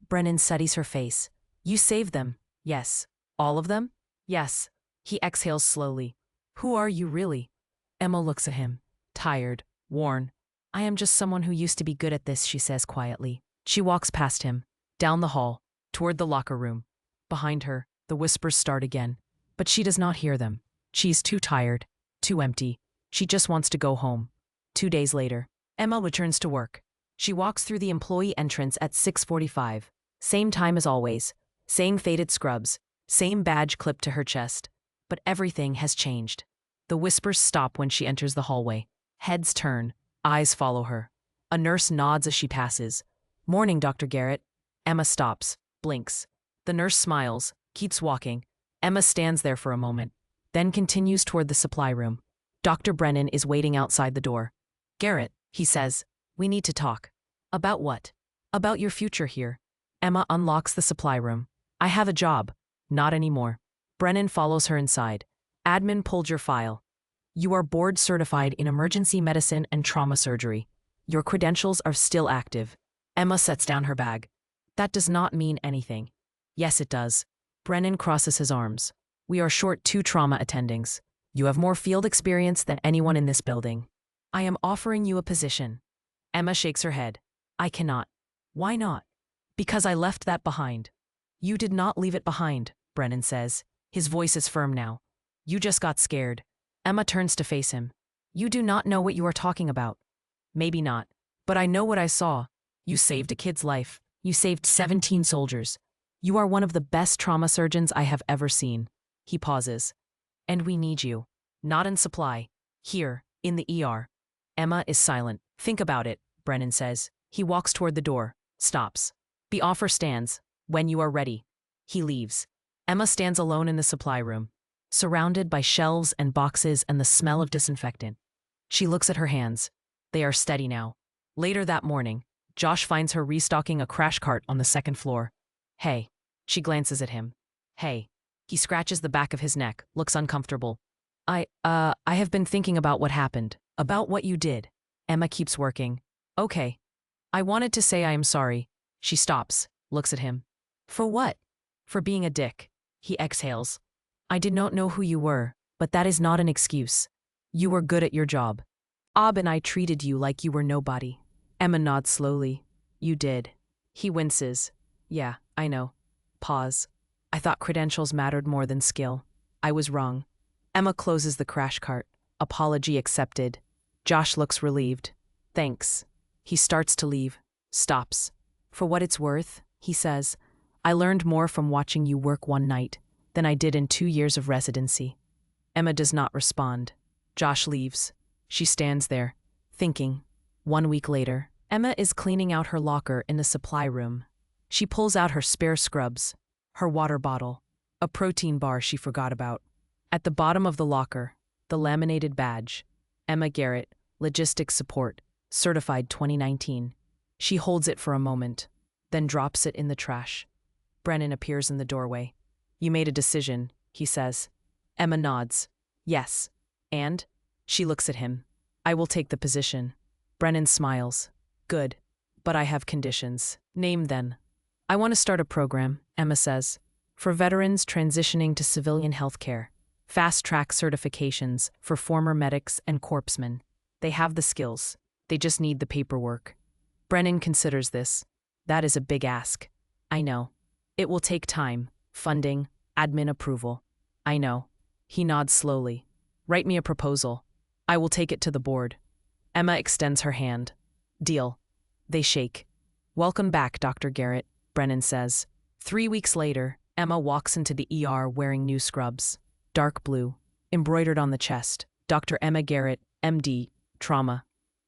Brennan studies her face. You saved them. Yes. All of them? Yes. He exhales slowly. Who are you really? Emma looks at him. Tired, worn. I am just someone who used to be good at this, she says quietly. She walks past him, down the hall, toward the locker room. Behind her, the whispers start again. But she does not hear them. She's too tired, too empty. She just wants to go home. 2 days later, Emma returns to work. She walks through the employee entrance at 6:45. Same time as always. Same faded scrubs. Same badge clipped to her chest. But everything has changed. The whispers stop when she enters the hallway. Heads turn. Eyes follow her. A nurse nods as she passes. Morning, Dr. Garrett. Emma stops, blinks. The nurse smiles, keeps walking. Emma stands there for a moment, then continues toward the supply room. Dr. Brennan is waiting outside the door. Garrett, he says, we need to talk. About what? About your future here. Emma unlocks the supply room. I have a job. Not anymore. Brennan follows her inside. Admin pulled your file. You are board certified in emergency medicine and trauma surgery. Your credentials are still active. Emma sets down her bag. That does not mean anything. Yes, it does. Brennan crosses his arms. We are short 2 trauma attendings. You have more field experience than anyone in this building. I am offering you a position. Emma shakes her head. I cannot. Why not? Because I left that behind. You did not leave it behind, Brennan says. His voice is firm now. You just got scared. Emma turns to face him. You do not know what you are talking about. Maybe not. But I know what I saw. You saved a kid's life. You saved 17 soldiers. You are one of the best trauma surgeons I have ever seen. He pauses. And we need you. Not in supply. Here, in the ER. Emma is silent. Think about it, Brennan says. He walks toward the door. Stops. The offer stands. When you are ready. He leaves. Emma stands alone in the supply room, surrounded by shelves and boxes and the smell of disinfectant. She looks at her hands. They are steady now. Later that morning, Josh finds her restocking a crash cart on the second floor. Hey. She glances at him. Hey. He scratches the back of his neck, looks uncomfortable. I have been thinking about what happened, about what you did. Emma keeps working. Okay. I wanted to say I am sorry. She stops, looks at him. For what? For being a dick. He exhales. I did not know who you were, but that is not an excuse. You were good at your job. Ob and I treated you like you were nobody. Emma nods slowly. You did. He winces. Yeah, I know. Pause. I thought credentials mattered more than skill. I was wrong. Emma closes the crash cart. Apology accepted. Josh looks relieved. Thanks. He starts to leave. Stops. For what it's worth, he says, I learned more from watching you work one night than I did in 2 years of residency. Emma does not respond. Josh leaves. She stands there, thinking. 1 week later, Emma is cleaning out her locker in the supply room. She pulls out her spare scrubs, her water bottle, a protein bar she forgot about. At the bottom of the locker, the laminated badge, Emma Garrett, Logistics Support, Certified 2019. She holds it for a moment, then drops it in the trash. Brennan appears in the doorway. You made a decision, he says. Emma nods. Yes. And? She looks at him. I will take the position. Brennan smiles. Good. But I have conditions. Name then. I want to start a program, Emma says, for veterans transitioning to civilian healthcare. Fast-track certifications for former medics and corpsmen. They have the skills. They just need the paperwork. Brennan considers this. That is a big ask. I know. It will take time, funding, admin approval. I know. He nods slowly. Write me a proposal. I will take it to the board. Emma extends her hand. Deal. They shake. Welcome back, Dr. Garrett, Brennan says. 3 weeks later, Emma walks into the ER wearing new scrubs. Dark blue, embroidered on the chest. Dr. Emma Garrett, MD, Trauma.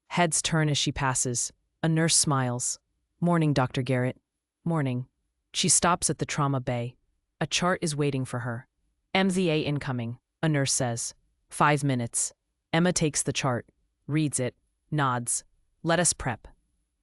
Heads turn as she passes. A nurse smiles. Morning, Dr. Garrett. Morning. She stops at the trauma bay. A chart is waiting for her. MZA incoming, a nurse says. 5 minutes. Emma takes the chart, reads it, nods. Let us prep.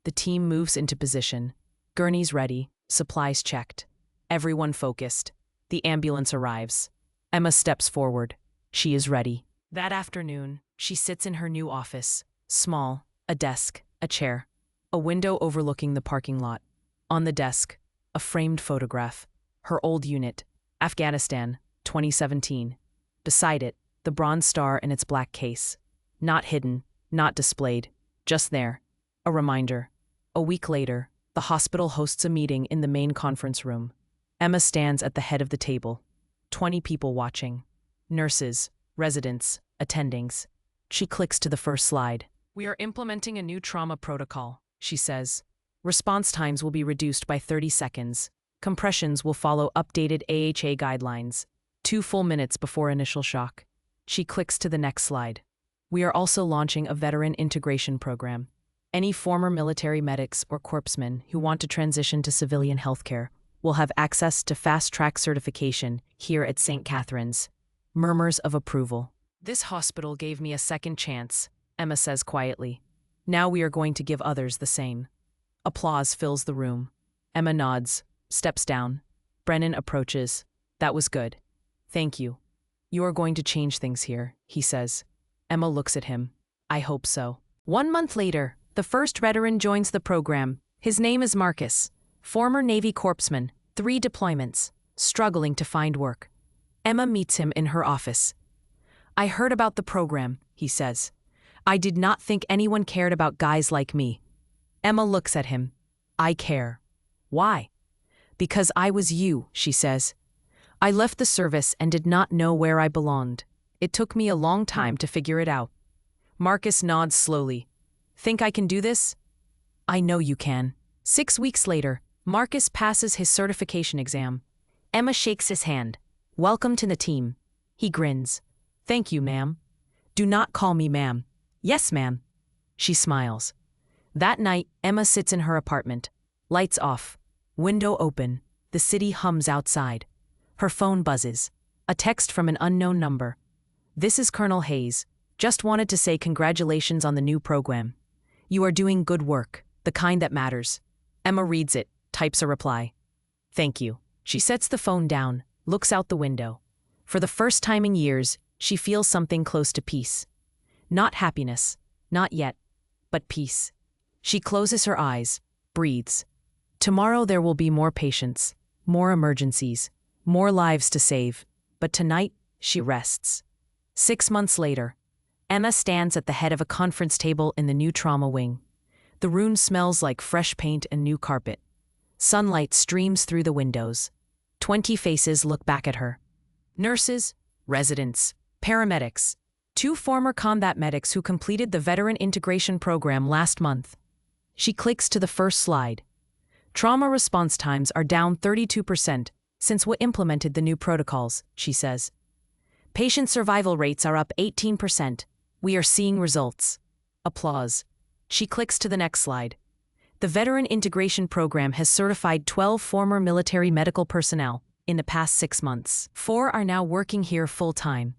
The team moves into position. Gurneys ready, supplies checked. Everyone focused. The ambulance arrives. Emma steps forward. She is ready. That afternoon, she sits in her new office. Small, a desk, a chair. A window overlooking the parking lot. On the desk, a framed photograph. Her old unit, Afghanistan, 2017. Beside it, the Bronze Star in its black case. Not hidden, not displayed. Just there. A reminder. A week later, the hospital hosts a meeting in the main conference room. Emma stands at the head of the table. 20 people watching. Nurses, residents, attendings. She clicks to the first slide. We are implementing a new trauma protocol, she says. Response times will be reduced by 30 seconds. Compressions will follow updated AHA guidelines. 2 full minutes before initial shock. She clicks to the next slide. We are also launching a veteran integration program. Any former military medics or corpsmen who want to transition to civilian healthcare will have access to fast-track certification here at St. Catherine's. Murmurs of approval. This hospital gave me a second chance, Emma says quietly. Now we are going to give others the same. Applause fills the room. Emma nods, steps down. Brennan approaches. That was good. Thank you. You are going to change things here, he says. Emma looks at him. I hope so. 1 month later, the first veteran joins the program. His name is Marcus, former Navy corpsman, 3 deployments, struggling to find work. Emma meets him in her office. I heard about the program, he says. I did not think anyone cared about guys like me. Emma looks at him. I care. Why? Because I was you, she says. I left the service and did not know where I belonged. It took me a long time to figure it out. Marcus nods slowly. Think I can do this? I know you can. 6 weeks later, Marcus passes his certification exam. Emma shakes his hand. Welcome to the team. He grins. Thank you, ma'am. Do not call me ma'am. Yes, ma'am. She smiles. That night, Emma sits in her apartment. Lights off. Window open. The city hums outside. Her phone buzzes. A text from an unknown number. This is Colonel Hayes. Just wanted to say congratulations on the new program. You are doing good work, the kind that matters. Emma reads it, types a reply. Thank you. She sets the phone down, looks out the window. For the first time in years, she feels something close to peace. Not happiness, not yet, but peace. She closes her eyes, breathes. Tomorrow there will be more patients, more emergencies, more lives to save, but tonight she rests. 6 months later, Emma stands at the head of a conference table in the new trauma wing. The room smells like fresh paint and new carpet. Sunlight streams through the windows. 20 faces look back at her. Nurses, residents, paramedics, 2 former combat medics who completed the Veteran Integration Program last month. She clicks to the first slide. Trauma response times are down 32% since we implemented the new protocols, she says. Patient survival rates are up 18%. We are seeing results. Applause. She clicks to the next slide. The Veteran Integration Program has certified 12 former military medical personnel in the past 6 months. 4 are now working here full-time.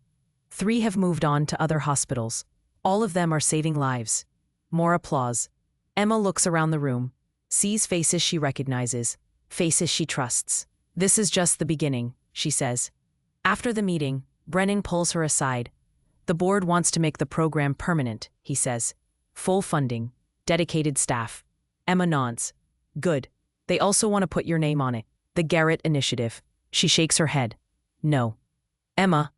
3 have moved on to other hospitals. All of them are saving lives. More applause. Emma looks around the room, sees faces she recognizes, faces she trusts. This is just the beginning, she says. After the meeting, Brennan pulls her aside. The board wants to make the program permanent, he says. Full funding, dedicated staff. Emma nods. Good. They also want to put your name on it. The Garrett Initiative. She shakes her head. No. Emma.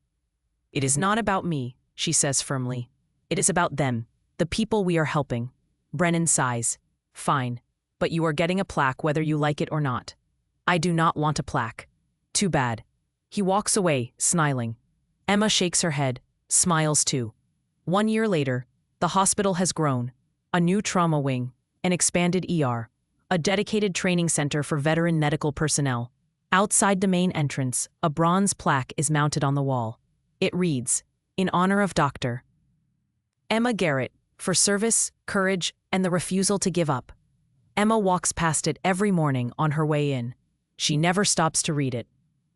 It is not about me, she says firmly. It is about them, the people we are helping. Brennan sighs. Fine. But you are getting a plaque whether you like it or not. I do not want a plaque. Too bad. He walks away, smiling. Emma shakes her head, smiles too. 1 year later, the hospital has grown. A new trauma wing, an expanded ER, a dedicated training center for veteran medical personnel. Outside the main entrance, a bronze plaque is mounted on the wall. It reads, in honor of Dr. Emma Garrett, for service, courage, and the refusal to give up. Emma walks past it every morning on her way in. She never stops to read it.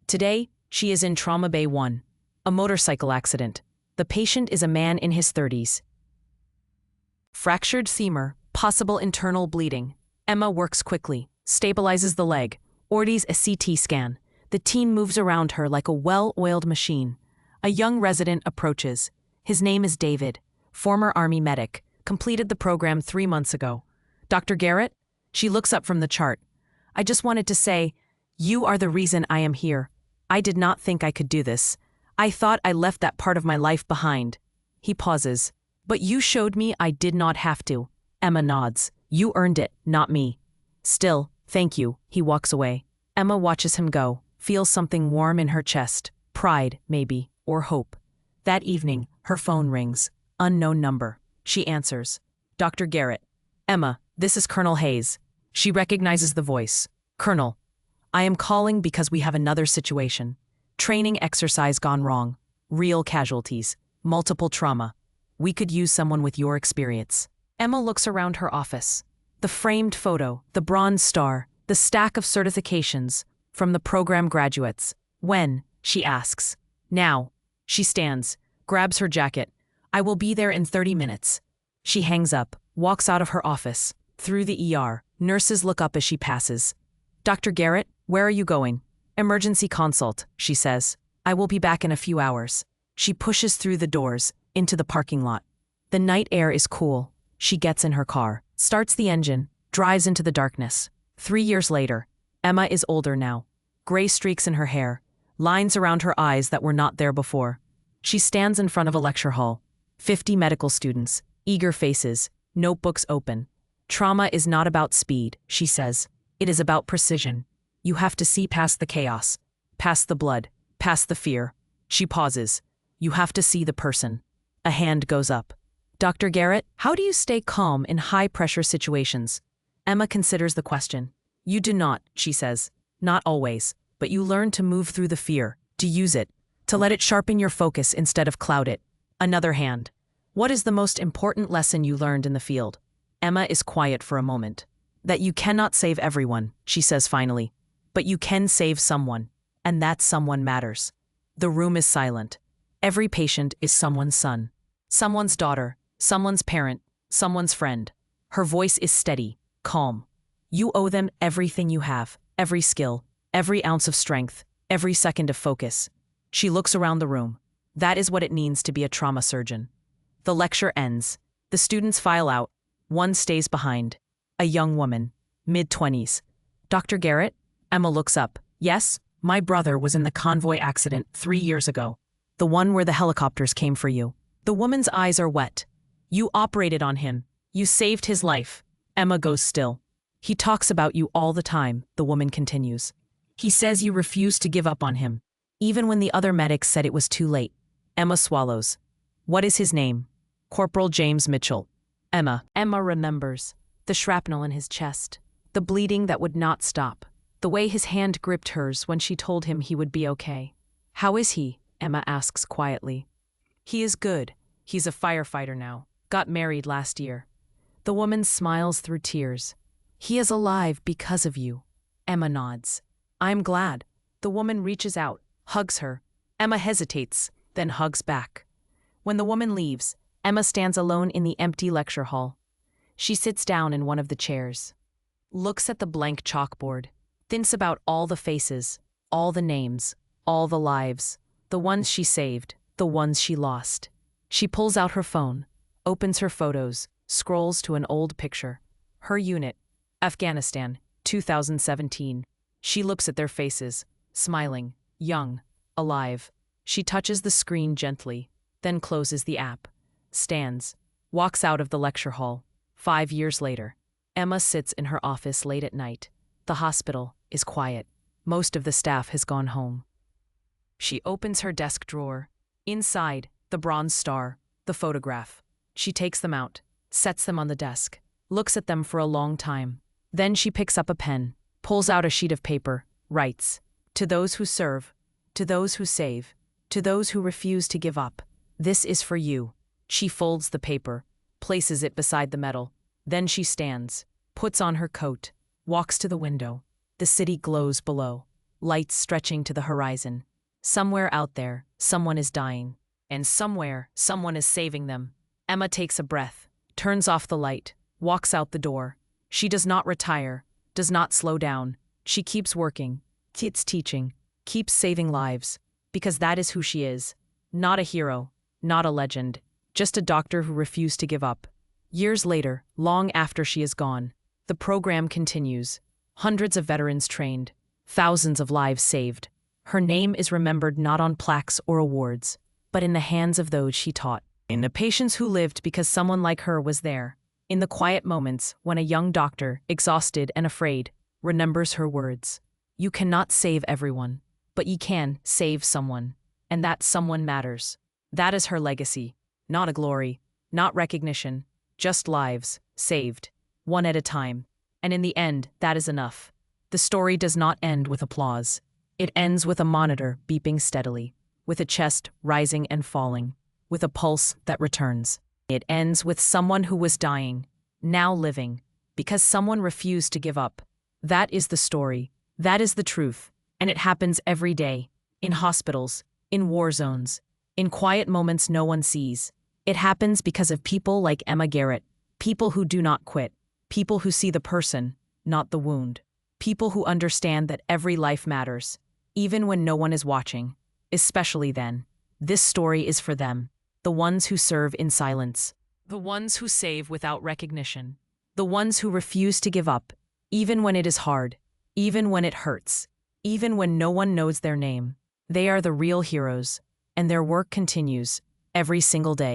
Today, she is in Trauma Bay 1, a motorcycle accident. The patient is a man in his 30s. Fractured femur, possible internal bleeding. Emma works quickly, stabilizes the leg, orders a CT scan. The team moves around her like a well-oiled machine. A young resident approaches. His name is David, former Army medic, completed the program 3 months ago. Dr. Garrett? She looks up from the chart. I just wanted to say, you are the reason I am here. I did not think I could do this. I thought I left that part of my life behind. He pauses. But you showed me I did not have to. Emma nods. You earned it, not me. Still, thank you. He walks away. Emma watches him go, feels something warm in her chest. Pride, maybe, or hope. That evening, her phone rings. Unknown number. She answers. Dr. Garrett. Emma, this is Colonel Hayes. She recognizes the voice. Colonel, I am calling because we have another situation. Training exercise gone wrong. Real casualties. Multiple trauma. We could use someone with your experience. Emma looks around her office. The framed photo, the bronze star, the stack of certifications from the program graduates. When? She asks. Now. She stands, grabs her jacket. I will be there in 30 minutes. She hangs up, walks out of her office. Through the ER, nurses look up as she passes. Dr. Garrett, where are you going? Emergency consult, she says. I will be back in a few hours. She pushes through the doors, into the parking lot. The night air is cool. She gets in her car, starts the engine, drives into the darkness. 3 years later, Emma is older now. Gray streaks in her hair, lines around her eyes that were not there before. She stands in front of a lecture hall. 50 medical students, eager faces, notebooks open. Trauma is not about speed, she says. It is about precision. You have to see past the chaos, past the blood, past the fear. She pauses. You have to see the person. A hand goes up. Dr. Garrett, how do you stay calm in high-pressure situations? Emma considers the question. You do not, she says. Not always, but you learn to move through the fear, to use it, to let it sharpen your focus instead of cloud it. Another hand. What is the most important lesson you learned in the field? Emma is quiet for a moment. That you cannot save everyone, she says finally. But you can save someone, and that someone matters. The room is silent. Every patient is someone's son, someone's daughter, someone's parent, someone's friend. Her voice is steady, calm. You owe them everything you have, every skill, every ounce of strength, every second of focus. She looks around the room. That is what it means to be a trauma surgeon. The lecture ends. The students file out. One stays behind. A young woman, mid-20s. Dr. Garrett? Emma looks up. Yes, my brother was in the convoy accident 3 years ago. The one where the helicopters came for you. The woman's eyes are wet. You operated on him. You saved his life. Emma goes still. He talks about you all the time, the woman continues. He says you refused to give up on him, even when the other medics said it was too late. Emma swallows. What is his name? Corporal James Mitchell. Emma remembers. The shrapnel in his chest. The bleeding that would not stop. The way his hand gripped hers when she told him he would be okay. How is he? Emma asks quietly. He is good. He's a firefighter now. Got married last year. The woman smiles through tears. He is alive because of you. Emma nods. I'm glad. The woman reaches out, hugs her. Emma hesitates, then hugs back. When the woman leaves, Emma stands alone in the empty lecture hall. She sits down in one of the chairs, looks at the blank chalkboard, thinks about all the faces, all the names, all the lives, the ones she saved, the ones she lost. She pulls out her phone, opens her photos, scrolls to an old picture. Her unit, Afghanistan, 2017. She looks at their faces, smiling, young, alive. She touches the screen gently, then closes the app, stands, walks out of the lecture hall. 5 years later, Emma sits in her office late at night. The hospital is quiet. Most of the staff has gone home. She opens her desk drawer. Inside, the bronze star, the photograph. She takes them out, sets them on the desk, looks at them for a long time. Then she picks up a pen, pulls out a sheet of paper, writes, "To those who serve, to those who save, to those who refuse to give up, this is for you." She folds the paper, places it beside the medal. Then she stands, puts on her coat, walks to the window. The city glows below, lights stretching to the horizon. Somewhere out there, someone is dying. And somewhere, someone is saving them. Emma takes a breath, turns off the light, walks out the door. She does not retire, does not slow down. She keeps working, keeps teaching, keeps saving lives, because that is who she is. Not a hero, not a legend, just a doctor who refused to give up. Years later, long after she is gone, the program continues. Hundreds of veterans trained, thousands of lives saved. Her name is remembered not on plaques or awards, but in the hands of those she taught. In the patients who lived because someone like her was there. In the quiet moments when a young doctor, exhausted and afraid, remembers her words. You cannot save everyone, but you can save someone, and that someone matters. That is her legacy. Not a glory, not recognition, just lives, saved, one at a time. And in the end, that is enough. The story does not end with applause. It ends with a monitor beeping steadily, with a chest rising and falling, with a pulse that returns. It ends with someone who was dying, now living, because someone refused to give up. That is the story. That is the truth. And it happens every day, in hospitals, in war zones, in quiet moments no one sees. It happens because of people like Emma Garrett, people who do not quit, people who see the person, not the wound, people who understand that every life matters, even when no one is watching, especially then. This story is for them, the ones who serve in silence, the ones who save without recognition, the ones who refuse to give up, even when it is hard, even when it hurts, even when no one knows their name. They are the real heroes, and their work continues every single day.